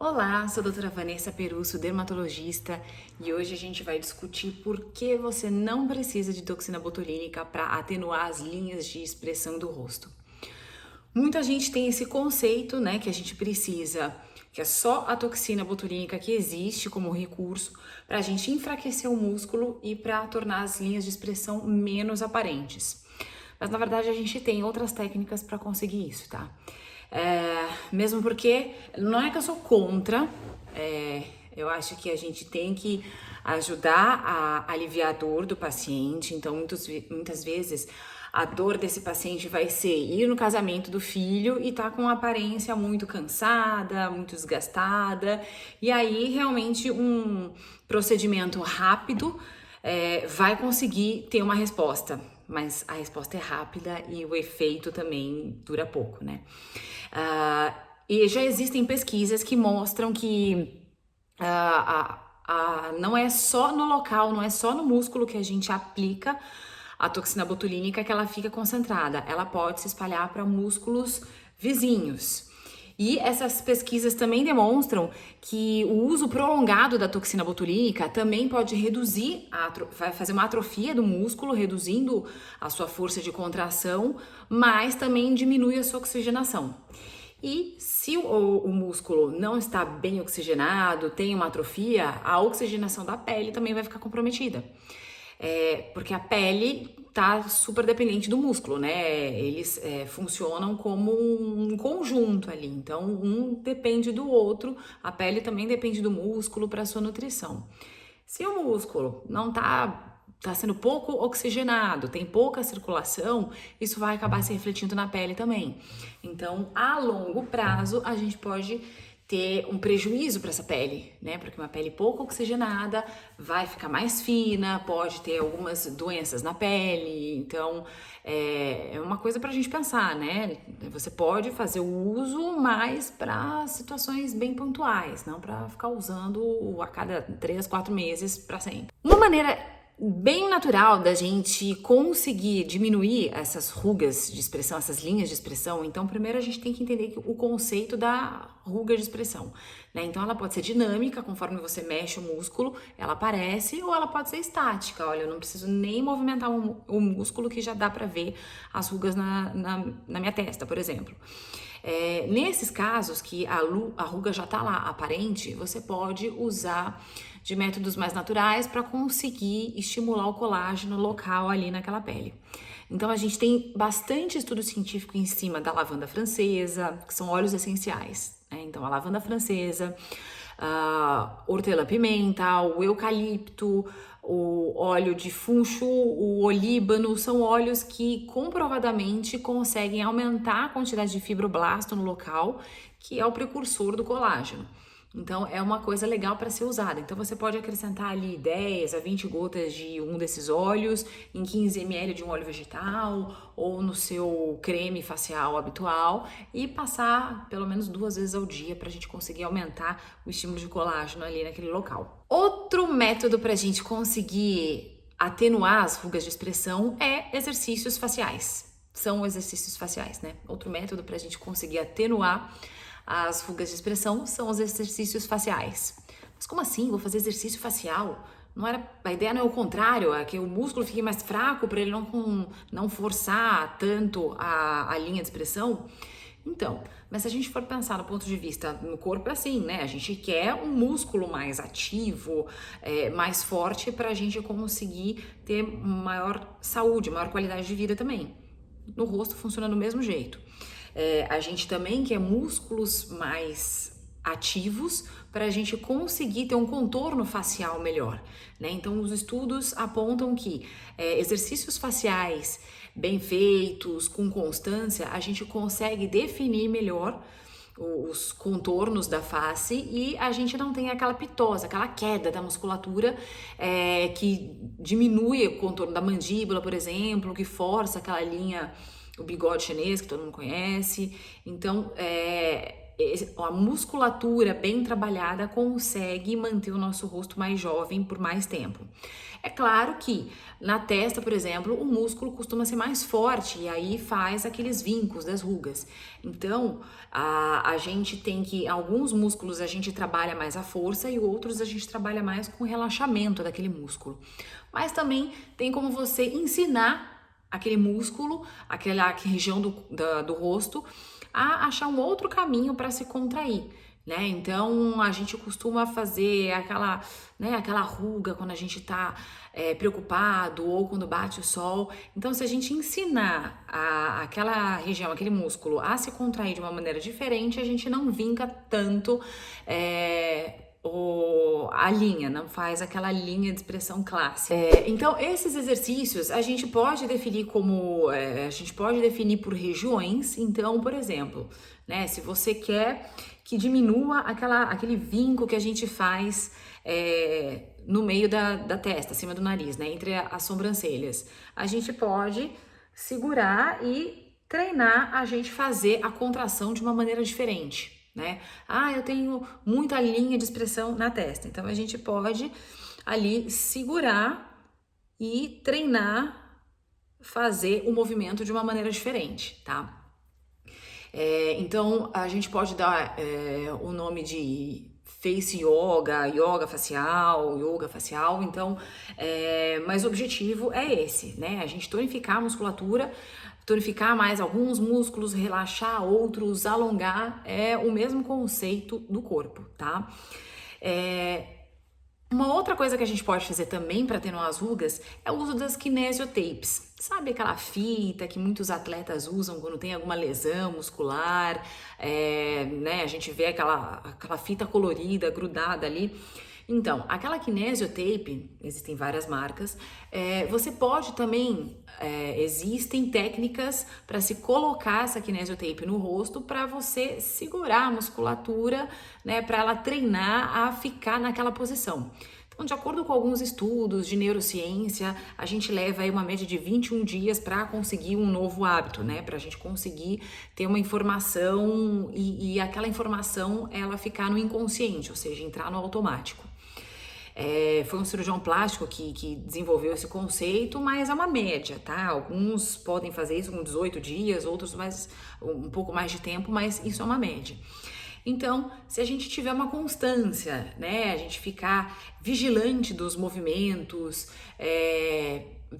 Olá, sou a doutora Vanessa Perusso, dermatologista, e hoje a gente vai discutir por que você não precisa de toxina botulínica para atenuar as linhas de expressão do rosto. Muita gente tem esse conceito, né, que a gente precisa, que é só a toxina botulínica que existe como recurso para a gente enfraquecer o músculo e para tornar as linhas de expressão menos aparentes. Mas na verdade a gente tem outras técnicas para conseguir isso, tá? Mesmo porque não é que eu sou contra, eu acho que a gente tem que ajudar a aliviar a dor do paciente. Então, muitas vezes a dor desse paciente vai ser ir no casamento do filho e tá com uma aparência muito cansada, muito desgastada, e aí realmente um procedimento rápido vai conseguir ter uma resposta, mas a resposta é rápida e o efeito também dura pouco, né? E já existem pesquisas que mostram que não é só no local, não é só no músculo que a gente aplica a toxina botulínica que ela fica concentrada, ela pode se espalhar para músculos vizinhos. E essas pesquisas também demonstram que o uso prolongado da toxina botulínica também pode reduzir, vai fazer uma atrofia do músculo, reduzindo a sua força de contração, mas também diminui a sua oxigenação. E se o músculo não está bem oxigenado, tem uma atrofia, a oxigenação da pele também vai ficar comprometida. Porque a pele tá super dependente do músculo, né? Eles funcionam como um conjunto ali. Então, um depende do outro, a pele também depende do músculo para sua nutrição. Se o músculo não tá sendo pouco oxigenado, tem pouca circulação, isso vai acabar se refletindo na pele também. Então, a longo prazo, a gente pode ter um prejuízo para essa pele, né? Porque uma pele pouco oxigenada vai ficar mais fina, pode ter algumas doenças na pele. Então, é uma coisa para a gente pensar, né? Você pode fazer o uso mais para situações bem pontuais, não para ficar usando a cada 3, 4 meses para sempre. Uma maneira bem natural da gente conseguir diminuir essas rugas de expressão, essas linhas de expressão. Então, primeiro a gente tem que entender o conceito da ruga de expressão, né? Então, ela pode ser dinâmica, conforme você mexe o músculo, ela aparece, ou ela pode ser estática. Olha, eu não preciso nem movimentar o músculo que já dá para ver as rugas na minha testa, por exemplo. Nesses casos que a ruga já está lá aparente, você pode usar de métodos mais naturais para conseguir estimular o colágeno local ali naquela pele. Então a gente tem bastante estudo científico em cima da lavanda francesa, que são óleos essenciais, né? Então a lavanda francesa, a hortelã-pimenta, o eucalipto, o óleo de funcho, o olíbano, são óleos que comprovadamente conseguem aumentar a quantidade de fibroblasto no local, que é o precursor do colágeno. Então, é uma coisa legal para ser usada. Então, você pode acrescentar ali 10 a 20 gotas de um desses óleos em 15 ml de um óleo vegetal ou no seu creme facial habitual e passar pelo menos 2 vezes ao dia para a gente conseguir aumentar o estímulo de colágeno ali naquele local. Outro método para a gente conseguir atenuar as rugas de expressão é exercícios faciais. São exercícios faciais, né? Outro método para a gente conseguir atenuar as rugas de expressão são os exercícios faciais. Mas como assim? Vou fazer exercício facial? A ideia não é o contrário, é que o músculo fique mais fraco para ele não forçar tanto a linha de expressão? Então, mas se a gente for pensar no ponto de vista no corpo, é assim, né? A gente quer um músculo mais ativo, mais forte para a gente conseguir ter maior saúde, maior qualidade de vida também. No rosto funciona do mesmo jeito. A gente também quer músculos mais ativos para a gente conseguir ter um contorno facial melhor, né? Então, os estudos apontam que exercícios faciais bem feitos, com constância, a gente consegue definir melhor os contornos da face e a gente não tem aquela pitose, aquela queda da musculatura que diminui o contorno da mandíbula, por exemplo, que força aquela linha, o bigode chinês que todo mundo conhece. Então, a musculatura bem trabalhada consegue manter o nosso rosto mais jovem por mais tempo. É claro que na testa, por exemplo, o músculo costuma ser mais forte e aí faz aqueles vincos das rugas. Então, a gente tem que, alguns músculos a gente trabalha mais a força e outros a gente trabalha mais com o relaxamento daquele músculo. Mas também tem como você ensinar aquele músculo, aquela região do rosto, a achar um outro caminho para se contrair. Né? Então a gente costuma fazer aquela ruga quando a gente está preocupado ou quando bate o sol. Então, se a gente ensinar aquela região, aquele músculo a se contrair de uma maneira diferente, a gente não vinca tanto a linha, não faz aquela linha de expressão clássica. Então, esses exercícios a gente pode definir por regiões. Então, por exemplo, né, se você quer que diminua aquele vinco que a gente faz no meio da testa, acima do nariz, né, entre as sobrancelhas, a gente pode segurar e treinar a gente fazer a contração de uma maneira diferente. Né? Eu tenho muita linha de expressão na testa, então a gente pode ali segurar e treinar, fazer o movimento de uma maneira diferente, tá? Então a gente pode dar o nome de face yoga, yoga facial, então, mas o objetivo é esse, né? A gente tonificar a musculatura, tonificar mais alguns músculos, relaxar outros, alongar, é o mesmo conceito do corpo, tá? Uma outra coisa que a gente pode fazer também para atenuar as rugas é o uso das kinesiotapes. Sabe aquela fita que muitos atletas usam quando tem alguma lesão muscular, né? A gente vê aquela fita colorida, grudada ali. Então, aquela kinesiotape, existem várias marcas, você pode também, existem técnicas para se colocar essa kinesiotape no rosto para você segurar a musculatura, né, para ela treinar a ficar naquela posição. Então, de acordo com alguns estudos de neurociência, a gente leva aí uma média de 21 dias para conseguir um novo hábito, né? Para a gente conseguir ter uma informação e aquela informação ela ficar no inconsciente, ou seja, entrar no automático. Foi um cirurgião plástico que desenvolveu esse conceito, mas é uma média, tá? Alguns podem fazer isso com 18 dias, outros um pouco mais de tempo, mas isso é uma média. Então, se a gente tiver uma constância, né, a gente ficar vigilante dos movimentos,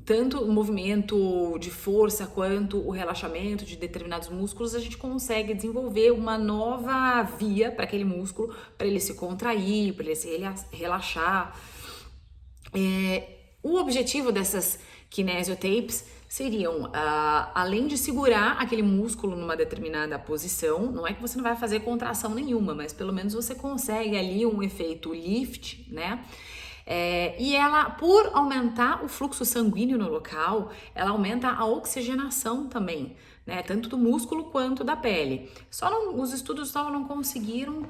tanto o movimento de força quanto o relaxamento de determinados músculos, a gente consegue desenvolver uma nova via para aquele músculo, para ele se contrair, para ele se relaxar. O objetivo dessas kinesiotapes seriam, além de segurar aquele músculo numa determinada posição, não é que você não vai fazer contração nenhuma, mas pelo menos você consegue ali um efeito lift, né? E ela, por aumentar o fluxo sanguíneo no local, ela aumenta a oxigenação também, né? Tanto do músculo quanto da pele. Os estudos só não conseguiram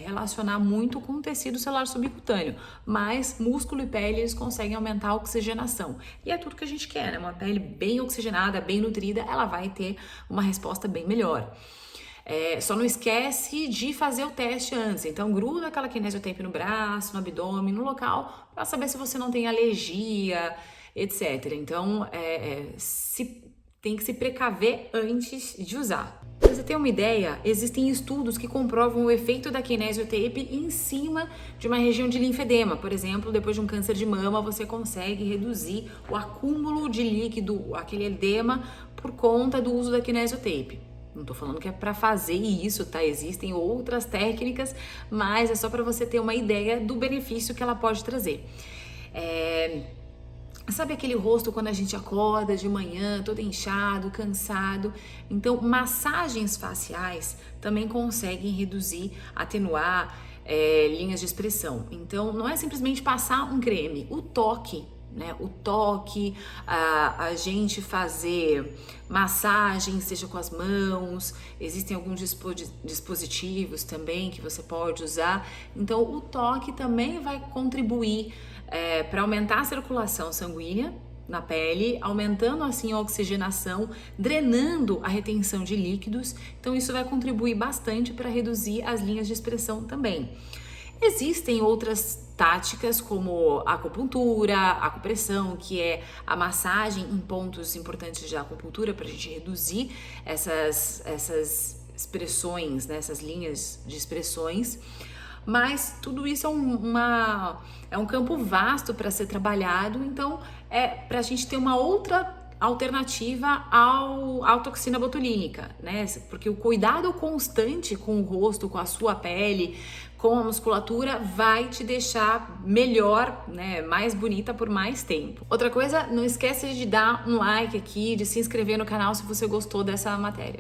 relacionar muito com o tecido celular subcutâneo, mas músculo e pele eles conseguem aumentar a oxigenação. E é tudo que a gente quer, né? Uma pele bem oxigenada, bem nutrida, ela vai ter uma resposta bem melhor. Só não esquece de fazer o teste antes. Então, gruda aquela kinesiotape no braço, no abdômen, no local, para saber se você não tem alergia, etc. Então, tem que se precaver antes de usar. Pra você ter uma ideia, existem estudos que comprovam o efeito da kinesiotape em cima de uma região de linfedema. Por exemplo, depois de um câncer de mama, você consegue reduzir o acúmulo de líquido, aquele edema, por conta do uso da kinesiotape. Não tô falando que é para fazer isso, tá? Existem outras técnicas, mas é só para você ter uma ideia do benefício que ela pode trazer. Sabe aquele rosto quando a gente acorda de manhã, todo inchado, cansado? Então, massagens faciais também conseguem reduzir, atenuar linhas de expressão. Então, não é simplesmente passar um creme, o toque, né? O toque, a gente fazer massagem, seja com as mãos, existem alguns dispositivos também que você pode usar. Então, o toque também vai contribuir para aumentar a circulação sanguínea, na pele, aumentando assim a oxigenação, drenando a retenção de líquidos. Então isso vai contribuir bastante para reduzir as linhas de expressão também. Existem outras táticas como a acupuntura, a acupressão, que é a massagem em pontos importantes da acupuntura para a gente reduzir essas expressões, né, essas linhas de expressões. Mas tudo isso é um campo vasto para ser trabalhado, então é para a gente ter uma outra alternativa à toxina botulínica, né? Porque o cuidado constante com o rosto, com a sua pele, com a musculatura vai te deixar melhor, né? Mais bonita por mais tempo. Outra coisa, não esquece de dar um like aqui, de se inscrever no canal se você gostou dessa matéria.